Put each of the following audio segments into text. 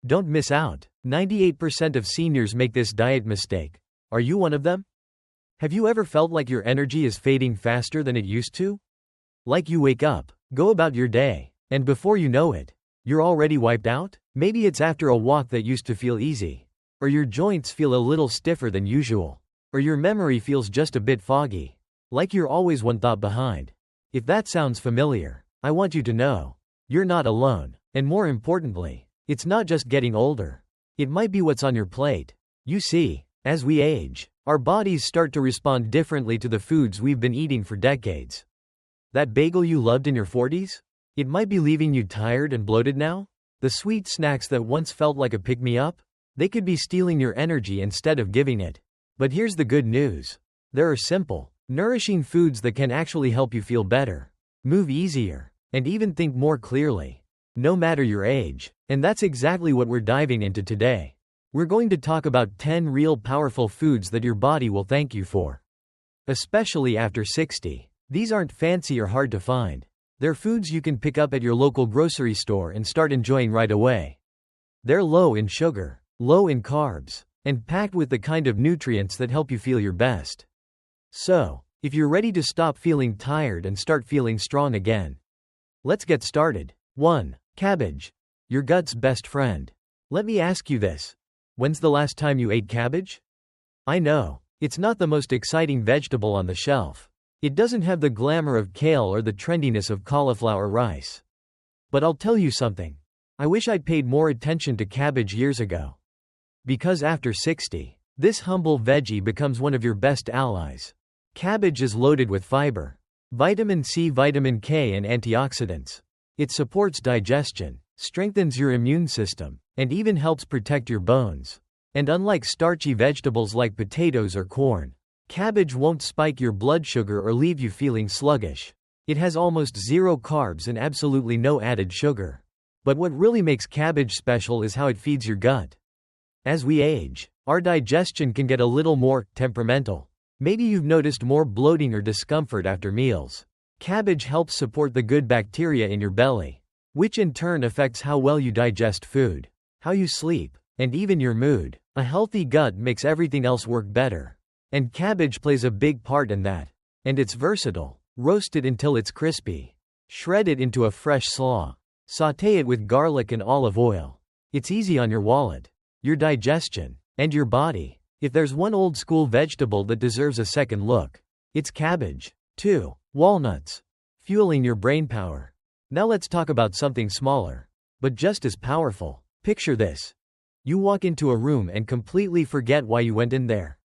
Don't miss out. 98% of seniors make this diet mistake. Are you one of them? Have you ever felt like your energy is fading faster than it used to? Like you wake up, go about your day, and before you know it, you're already wiped out? Maybe it's after a walk that used to feel easy. Or your joints feel a little stiffer than usual. Or your memory feels just a bit foggy. Like you're always one thought behind. If that sounds familiar, I want you to know, you're not alone. And more importantly, it's not just getting older. It might be what's on your plate. You see, as we age, our bodies start to respond differently to the foods we've been eating for decades. That bagel you loved in your 40s? It might be leaving you tired and bloated now? The sweet snacks that once felt like a pick-me-up? They could be stealing your energy instead of giving it. But here's the good news. There are simple, nourishing foods that can actually help you feel better, move easier, and even think more clearly, no matter your age. And that's exactly what we're diving into today. We're going to talk about 10 real powerful foods that your body will thank you for. Especially after 60. These aren't fancy or hard to find. They're foods you can pick up at your local grocery store and start enjoying right away. They're low in sugar, low in carbs, and packed with the kind of nutrients that help you feel your best. So, if you're ready to stop feeling tired and start feeling strong again, let's get started. 1. Cabbage. Your gut's best friend. Let me ask you this. When's the last time you ate cabbage? I know, it's not the most exciting vegetable on the shelf. It doesn't have the glamour of kale or the trendiness of cauliflower rice. But I'll tell you something. I wish I'd paid more attention to cabbage years ago. Because after 60, this humble veggie becomes one of your best allies. Cabbage is loaded with fiber, vitamin C, vitamin K, and antioxidants. It supports digestion, strengthens your immune system, and even helps protect your bones. And unlike starchy vegetables like potatoes or corn, cabbage won't spike your blood sugar or leave you feeling sluggish. It has almost zero carbs and absolutely no added sugar. But what really makes cabbage special is how it feeds your gut. As we age, our digestion can get a little more temperamental. Maybe you've noticed more bloating or discomfort after meals. Cabbage helps support the good bacteria in your belly, which in turn affects how well you digest food, how you sleep, and even your mood. A healthy gut makes everything else work better. And cabbage plays a big part in that. And it's versatile. Roast it until it's crispy. Shred it into a fresh slaw. Sauté it with garlic and olive oil. It's easy on your wallet, your digestion, and your body. If there's one old school vegetable that deserves a second look, it's cabbage. 2. Walnuts. Fueling your brain power. Now let's talk about something smaller, but just as powerful. Picture this. You walk into a room and completely forget why you went in there.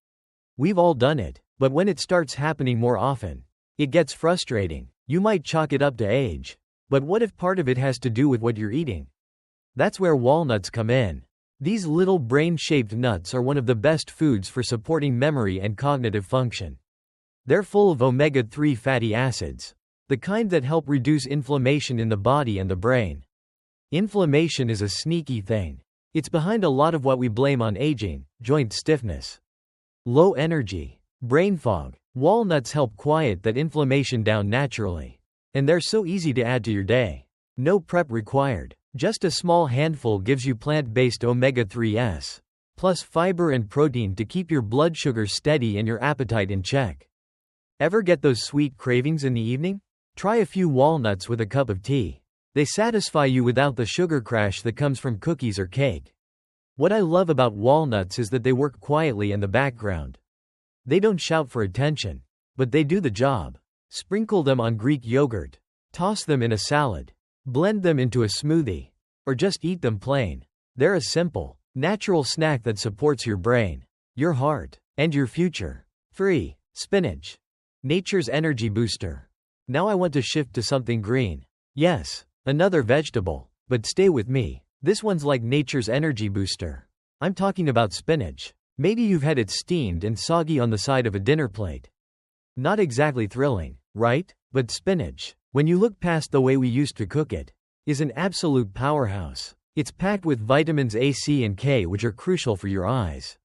We've all done it, but when it starts happening more often, it gets frustrating. You might chalk it up to age. But what if part of it has to do with what you're eating? That's where walnuts come in. These little brain-shaped nuts are one of the best foods for supporting memory and cognitive function. They're full of omega-3 fatty acids, the kind that help reduce inflammation in the body and the brain. Inflammation is a sneaky thing. It's behind a lot of what we blame on aging, joint stiffness, low energy, brain fog. Walnuts help quiet that inflammation down naturally. And they're so easy to add to your day. No prep required. Just a small handful gives you plant-based omega-3s, plus fiber and protein to keep your blood sugar steady and your appetite in check. Ever get those sweet cravings in the evening? Try a few walnuts with a cup of tea. They satisfy you without the sugar crash that comes from cookies or cake. What I love about walnuts is that they work quietly in the background. They don't shout for attention, but they do the job. Sprinkle them on Greek yogurt. Toss them in a salad. Blend them into a smoothie. Or just eat them plain. They're a simple, natural snack that supports your brain, your heart, and your future. 3. Spinach. Nature's energy booster. Now I want to shift to something green. Yes, another vegetable, but stay with me. This one's like nature's energy booster. I'm talking about spinach. Maybe you've had it steamed and soggy on the side of a dinner plate. Not exactly thrilling, right? But spinach, when you look past the way we used to cook it, is an absolute powerhouse. It's packed with vitamins A, C, and K, which are crucial for your eyes,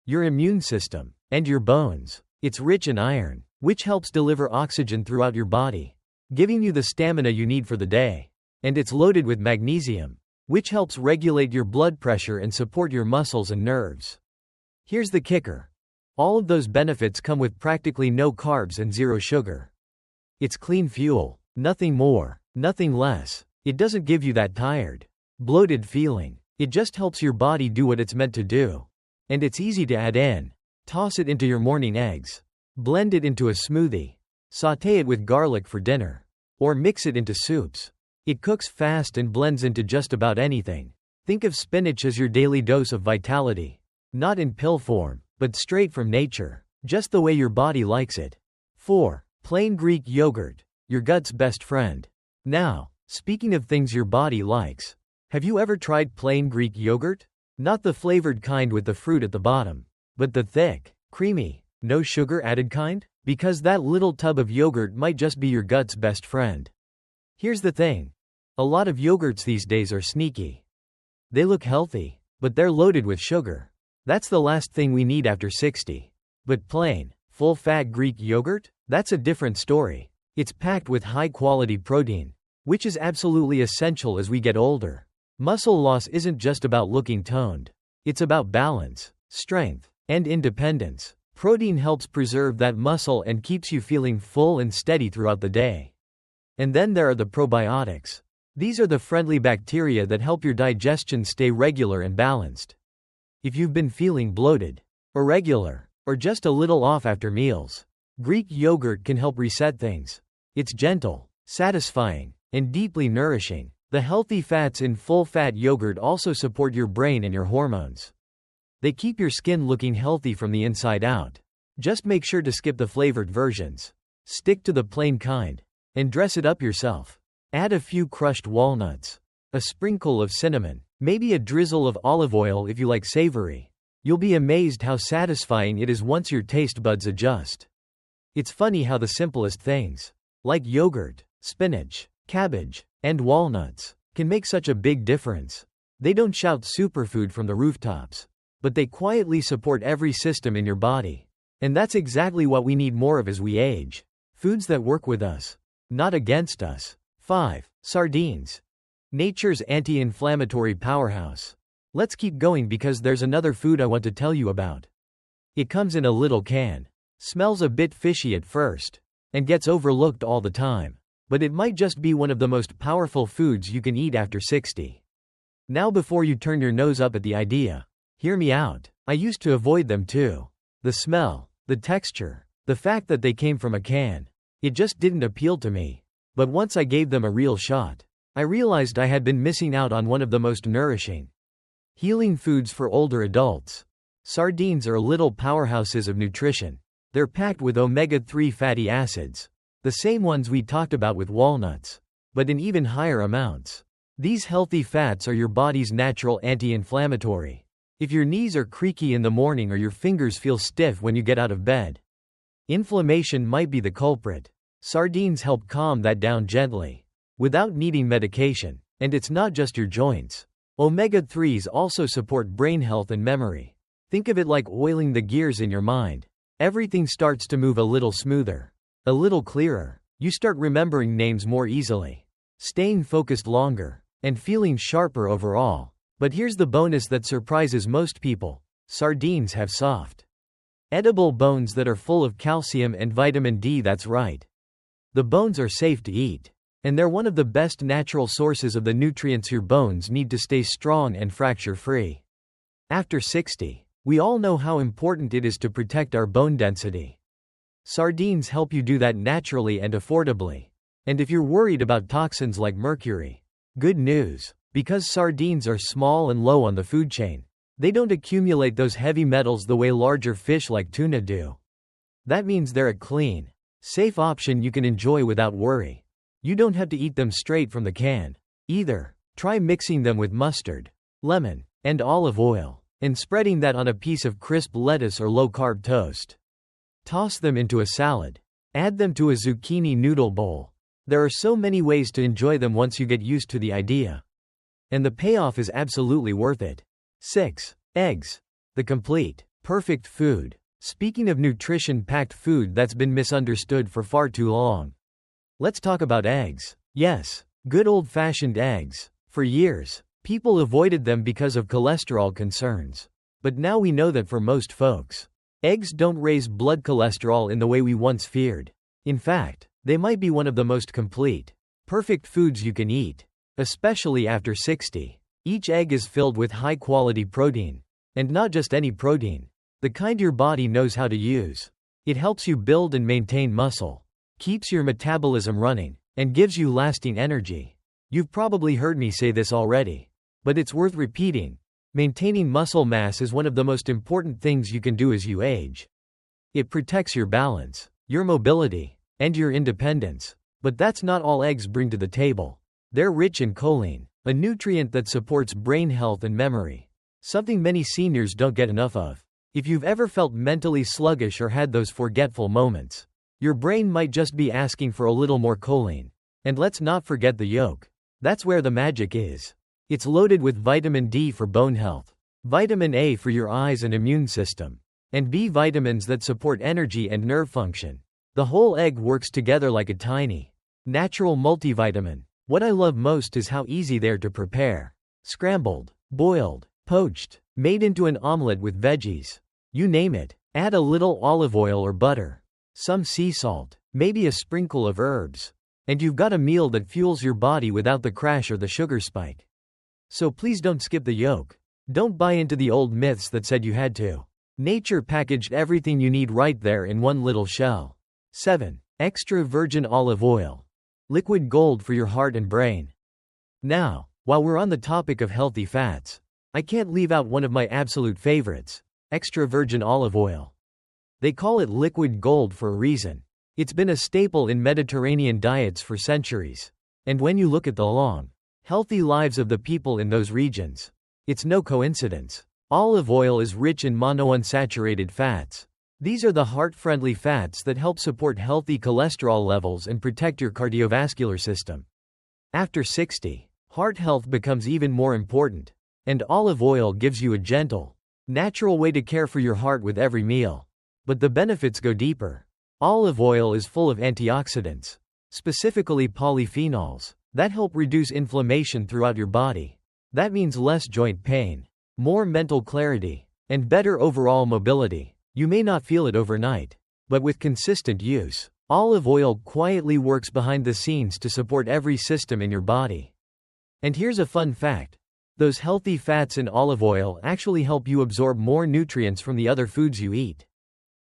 your immune system, and your bones. It's rich in iron, which helps deliver oxygen throughout your body, giving you the stamina you need for the day. And it's loaded with magnesium, which helps regulate your blood pressure and support your muscles and nerves. Here's the kicker. All of those benefits come with practically no carbs and zero sugar. It's clean fuel, nothing more, nothing less. It doesn't give you that tired, bloated feeling. It just helps your body do what it's meant to do. And it's easy to add in. Toss it into your morning eggs. Blend it into a smoothie. Sauté it with garlic for dinner. Or mix it into soups. It cooks fast and blends into just about anything. Think of spinach as your daily dose of vitality. Not in pill form, but straight from nature. Just the way your body likes it. 4. Plain Greek yogurt. Your gut's best friend. Now, speaking of things your body likes, have you ever tried plain Greek yogurt? Not the flavored kind with the fruit at the bottom, but the thick, creamy, no sugar added kind? Because that little tub of yogurt might just be your gut's best friend. Here's the thing. A lot of yogurts these days are sneaky. They look healthy, but they're loaded with sugar. That's the last thing we need after 60. But plain, full-fat Greek yogurt? That's a different story. It's packed with high-quality protein, which is absolutely essential as we get older. Muscle loss isn't just about looking toned. It's about balance, strength, and independence. Protein helps preserve that muscle and keeps you feeling full and steady throughout the day. And then there are the probiotics. These are the friendly bacteria that help your digestion stay regular and balanced. If you've been feeling bloated, irregular, or just a little off after meals, Greek yogurt can help reset things. It's gentle, satisfying, and deeply nourishing. The healthy fats in full-fat yogurt also support your brain and your hormones. They keep your skin looking healthy from the inside out. Just make sure to skip the flavored versions. Stick to the plain kind. And dress it up yourself. Add a few crushed walnuts. A sprinkle of cinnamon. Maybe a drizzle of olive oil if you like savory. You'll be amazed how satisfying it is once your taste buds adjust. It's funny how the simplest things, like yogurt, spinach, cabbage, and walnuts, can make such a big difference. They don't shout superfood from the rooftops, but they quietly support every system in your body. And that's exactly what we need more of as we age. Foods that work with us, not against us. 5. Sardines. Nature's anti-inflammatory powerhouse. Let's keep going because there's another food I want to tell you about. It comes in a little can. Smells a bit fishy at first, and gets overlooked all the time. But it might just be one of the most powerful foods you can eat after 60. Now before you turn your nose up at the idea, hear me out. I used to avoid them too. The smell, the texture, the fact that they came from a can. It just didn't appeal to me. But once I gave them a real shot, I realized I had been missing out on one of the most nourishing, healing foods for older adults. Sardines are little powerhouses of nutrition. They're packed with omega-3 fatty acids, the same ones we talked about with walnuts, but in even higher amounts. These healthy fats are your body's natural anti-inflammatory. If your knees are creaky in the morning or your fingers feel stiff when you get out of bed, inflammation might be the culprit. Sardines help calm that down gently, without needing medication. And it's not just your joints. Omega-3s also support brain health and memory. Think of it like oiling the gears in your mind. Everything starts to move a little smoother, a little clearer. You start remembering names more easily, staying focused longer, and feeling sharper overall. But here's the bonus that surprises most people. Sardines have soft, edible bones that are full of calcium and vitamin D. That's right. The bones are safe to eat, and they're one of the best natural sources of the nutrients your bones need to stay strong and fracture-free. After 60, we all know how important it is to protect our bone density. Sardines help you do that naturally and affordably. And if you're worried about toxins like mercury, good news, because sardines are small and low on the food chain. They don't accumulate those heavy metals the way larger fish like tuna do. That means they're a clean, safe option you can enjoy without worry. You don't have to eat them straight from the can, either. Try mixing them with mustard, lemon, and olive oil, and spreading that on a piece of crisp lettuce or low-carb toast. Toss them into a salad. Add them to a zucchini noodle bowl. There are so many ways to enjoy them once you get used to the idea. And the payoff is absolutely worth it. 6. Eggs. The complete, perfect food. Speaking of nutrition-packed food that's been misunderstood for far too long, let's talk about eggs. Yes, good old-fashioned eggs. For years, People avoided them because of cholesterol concerns. But now we know that for most folks, eggs don't raise blood cholesterol in the way we once feared. In fact, they might be one of the most complete, perfect foods you can eat, especially after 60. Each egg is filled with high-quality protein. And not just any protein. The kind your body knows how to use. It helps you build and maintain muscle, keeps your metabolism running, and gives you lasting energy. You've probably heard me say this already, but it's worth repeating. Maintaining muscle mass is one of the most important things you can do as you age. It protects your balance, your mobility, and your independence. But that's not all eggs bring to the table. They're rich in choline, a nutrient that supports brain health and memory, something many seniors don't get enough of. If you've ever felt mentally sluggish or had those forgetful moments, your brain might just be asking for a little more choline. And let's not forget the yolk. That's where the magic is. It's loaded with vitamin D for bone health, vitamin A for your eyes and immune system, and B vitamins that support energy and nerve function. The whole egg works together like a tiny, natural multivitamin. What I love most is how easy they're to prepare. Scrambled, boiled, poached, made into an omelet with veggies. You name it. Add a little olive oil or butter, some sea salt, maybe a sprinkle of herbs, and you've got a meal that fuels your body without the crash or the sugar spike. So please don't skip the yolk. Don't buy into the old myths that said you had to. Nature packaged everything you need right there in one little shell. 7. Extra virgin olive oil. Liquid gold for your heart and brain. Now, while we're on the topic of healthy fats, I can't leave out one of my absolute favorites, extra virgin olive oil. They call it liquid gold for a reason. It's been a staple in Mediterranean diets for centuries. And when you look at the long, healthy lives of the people in those regions, it's no coincidence. Olive oil is rich in monounsaturated fats. These are the heart-friendly fats that help support healthy cholesterol levels and protect your cardiovascular system. After 60, heart health becomes even more important, and olive oil gives you a gentle, natural way to care for your heart with every meal. But the benefits go deeper. Olive oil is full of antioxidants, specifically polyphenols, that help reduce inflammation throughout your body. That means less joint pain, more mental clarity, and better overall mobility. You may not feel it overnight, but with consistent use, olive oil quietly works behind the scenes to support every system in your body. And here's a fun fact. Those healthy fats in olive oil actually help you absorb more nutrients from the other foods you eat.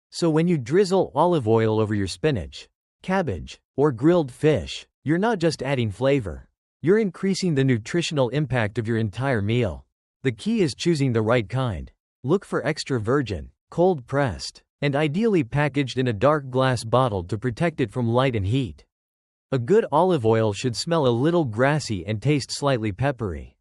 So when you drizzle olive oil over your spinach, cabbage, or grilled fish, you're not just adding flavor. You're increasing the nutritional impact of your entire meal. The key is choosing the right kind. Look for extra virgin, cold-pressed, and ideally packaged in a dark glass bottle to protect it from light and heat. A good olive oil should smell a little grassy and taste slightly peppery.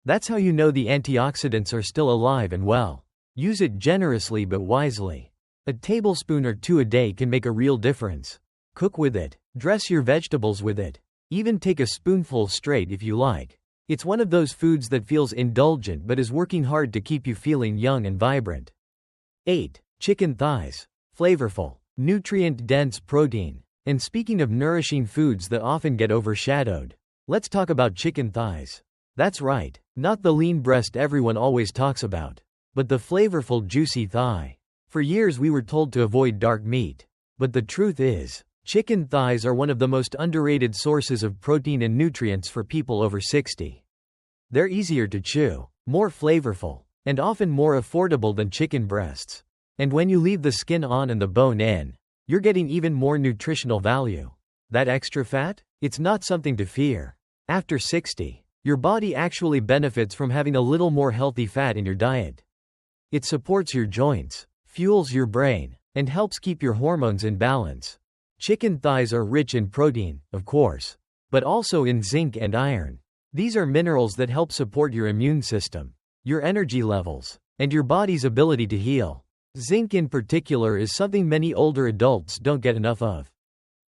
That's how you know the antioxidants are still alive and well. Use it generously but wisely. A tablespoon or two a day can make a real difference. Cook with it, dress your vegetables with it, even take a spoonful straight if you like. It's one of those foods that feels indulgent but is working hard to keep you feeling young and vibrant. 8. Chicken thighs. Flavorful, nutrient-dense protein. And speaking of nourishing foods that often get overshadowed, let's talk about chicken thighs. That's right, not the lean breast everyone always talks about, but the flavorful juicy thigh. For years we were told to avoid dark meat. But the truth is, chicken thighs are one of the most underrated sources of protein and nutrients for people over 60. They're easier to chew, more flavorful, and often more affordable than chicken breasts. And when you leave the skin on and the bone in, you're getting even more nutritional value. That extra fat? It's not something to fear. After 60, your body actually benefits from having a little more healthy fat in your diet. It supports your joints, fuels your brain, and helps keep your hormones in balance. Chicken thighs are rich in protein, of course, but also in zinc and iron. These are minerals that help support your immune system, your energy levels, and your body's ability to heal. Zinc in particular is something many older adults don't get enough of.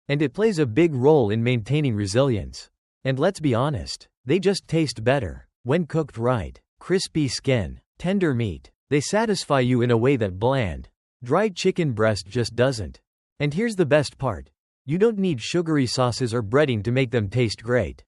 And it plays a big role in maintaining resilience. And let's be honest, they just taste better. When cooked right, crispy skin, tender meat, they satisfy you in a way that bland, dried chicken breast just doesn't. And here's the best part. You don't need sugary sauces or breading to make them taste great.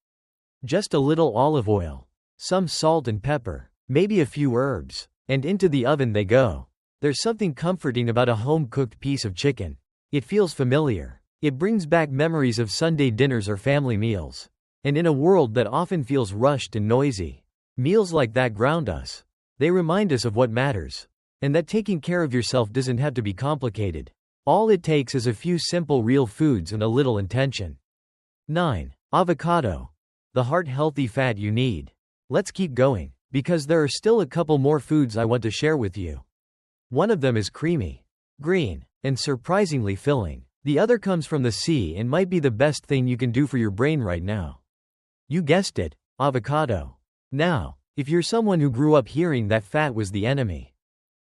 Just a little olive oil, some salt and pepper, maybe a few herbs, and into the oven they go. There's something comforting about a home-cooked piece of chicken. It feels familiar. It brings back memories of Sunday dinners or family meals. And in a world that often feels rushed and noisy, meals like that ground us. They remind us of what matters. And that taking care of yourself doesn't have to be complicated. All it takes is a few simple real foods and a little intention. 9. Avocado. The heart-healthy fat you need. Let's keep going, because there are still a couple more foods I want to share with you. One of them is creamy, green, and surprisingly filling. The other comes from the sea and might be the best thing you can do for your brain right now. You guessed it, avocado. Now, if you're someone who grew up hearing that fat was the enemy,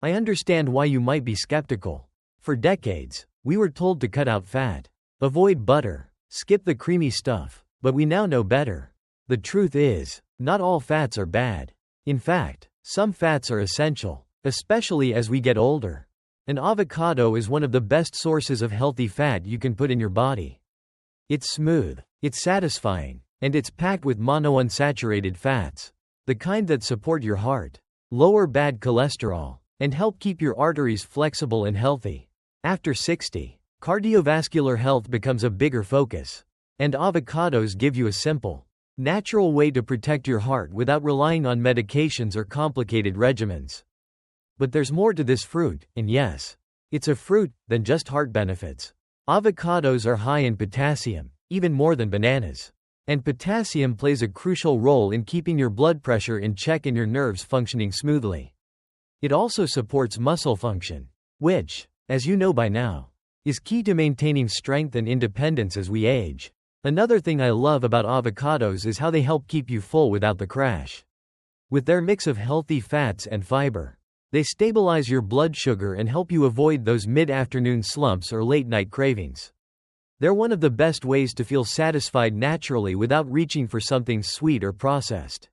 I understand why you might be skeptical. For decades, we were told to cut out fat, avoid butter, skip the creamy stuff, but we now know better. The truth is, not all fats are bad. In fact, some fats are essential, especially as we get older. An avocado is one of the best sources of healthy fat you can put in your body. It's smooth, it's satisfying, and it's packed with monounsaturated fats, the kind that support your heart, lower bad cholesterol, and help keep your arteries flexible and healthy. After 60, cardiovascular health becomes a bigger focus, and avocados give you a simple, natural way to protect your heart without relying on medications or complicated regimens. But there's more to this fruit, and yes, it's a fruit than just heart benefits. Avocados are high in potassium, even more than bananas. And potassium plays a crucial role in keeping your blood pressure in check and your nerves functioning smoothly. It also supports muscle function, which, as you know by now, is key to maintaining strength and independence as we age. Another thing I love about avocados is how they help keep you full without the crash. With their mix of healthy fats and fiber, they stabilize your blood sugar and help you avoid those mid-afternoon slumps or late-night cravings. They're one of the best ways to feel satisfied naturally without reaching for something sweet or processed.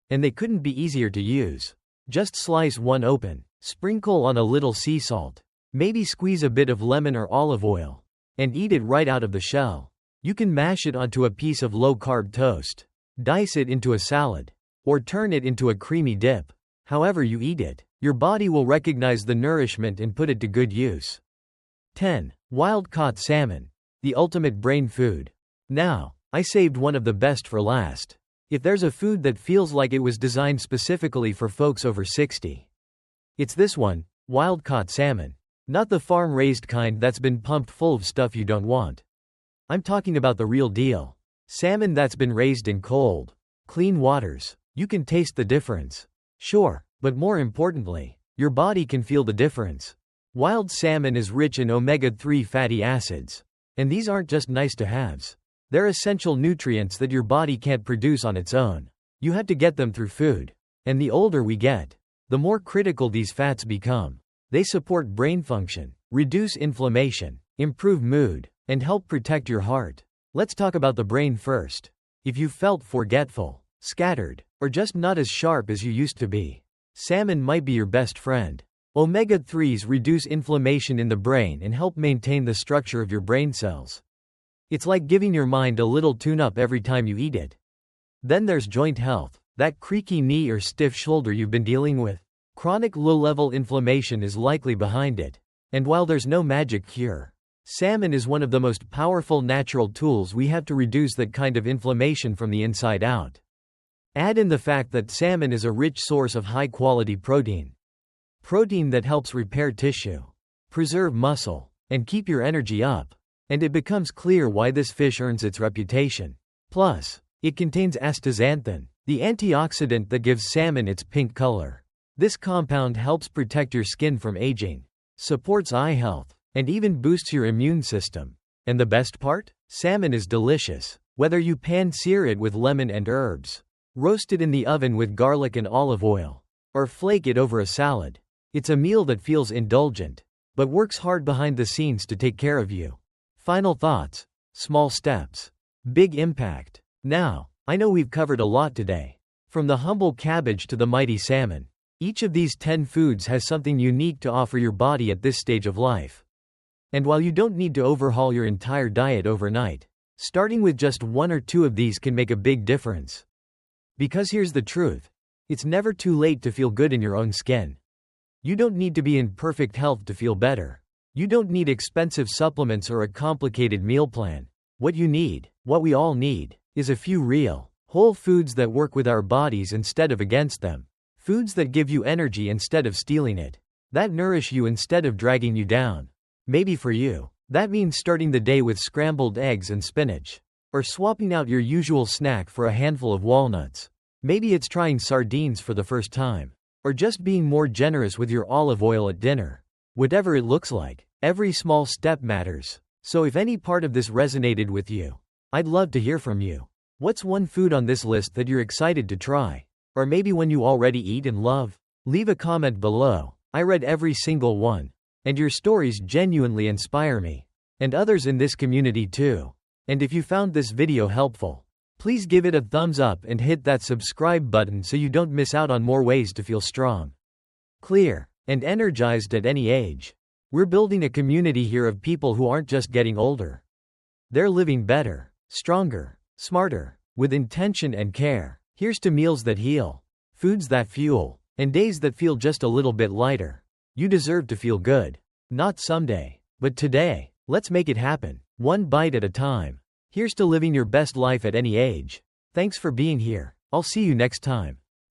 And they couldn't be easier to use. Just slice one open, sprinkle on a little sea salt, maybe squeeze a bit of lemon or olive oil, and eat it right out of the shell. You can mash it onto a piece of low-carb toast, dice it into a salad, or turn it into a creamy dip. However you eat it, your body will recognize the nourishment and put it to good use. 10. Wild-caught salmon. The ultimate brain food. Now, I saved one of the best for last. If there's a food that feels like it was designed specifically for folks over 60, it's this one, wild-caught salmon. Not the farm-raised kind that's been pumped full of stuff you don't want. I'm talking about the real deal. Salmon that's been raised in cold, clean waters. You can taste the difference. Sure, but more importantly, your body can feel the difference. Wild salmon is rich in omega-3 fatty acids. And these aren't just nice-to-haves. They're essential nutrients that your body can't produce on its own. You have to get them through food. And the older we get, the more critical these fats become. They support brain function, reduce inflammation, improve mood, and help protect your heart. Let's talk about the brain first. If you felt forgetful, scattered, or just not as sharp as you used to be, salmon might be your best friend. Omega-3s reduce inflammation in the brain and help maintain the structure of your brain cells. It's like giving your mind a little tune-up every time you eat it. Then there's joint health, that creaky knee or stiff shoulder you've been dealing with. Chronic low-level inflammation is likely behind it. And while there's no magic cure, salmon is one of the most powerful natural tools we have to reduce that kind of inflammation from the inside out. Add in the fact that salmon is a rich source of high-quality protein. Protein that helps repair tissue, preserve muscle, and keep your energy up. And it becomes clear why this fish earns its reputation. Plus, it contains astaxanthin, the antioxidant that gives salmon its pink color. This compound helps protect your skin from aging, supports eye health, and even boosts your immune system. And the best part? Salmon is delicious. Whether you pan-sear it with lemon and herbs, roast it in the oven with garlic and olive oil, or flake it over a salad. It's a meal that feels indulgent, but works hard behind the scenes to take care of you. Final thoughts. Small steps. Big impact. Now, I know we've covered a lot today. From the humble cabbage to the mighty salmon. Each of these 10 foods has something unique to offer your body at this stage of life. And while you don't need to overhaul your entire diet overnight, starting with just one or two of these can make a big difference. Because here's the truth. It's never too late to feel good in your own skin. You don't need to be in perfect health to feel better. You don't need expensive supplements or a complicated meal plan. What you need, what we all need, is a few real, whole foods that work with our bodies instead of against them. Foods that give you energy instead of stealing it. That nourish you instead of dragging you down. Maybe for you, that means starting the day with scrambled eggs and spinach. Or swapping out your usual snack for a handful of walnuts. Maybe it's trying sardines for the first time. Or just being more generous with your olive oil at dinner. Whatever it looks like, every small step matters. So if any part of this resonated with you, I'd love to hear from you. What's one food on this list that you're excited to try? Or maybe one you already eat and love? Leave a comment below. I read every single one. And your stories genuinely inspire me. And others in this community too. And if you found this video helpful, please give it a thumbs up and hit that subscribe button so you don't miss out on more ways to feel strong, clear, and energized at any age. We're building a community here of people who aren't just getting older. They're living better, stronger, smarter, with intention and care. Here's to meals that heal, foods that fuel, and days that feel just a little bit lighter. You deserve to feel good. Not someday, but today. Let's make it happen, one bite at a time. Here's to living your best life at any age. Thanks for being here. I'll see you next time.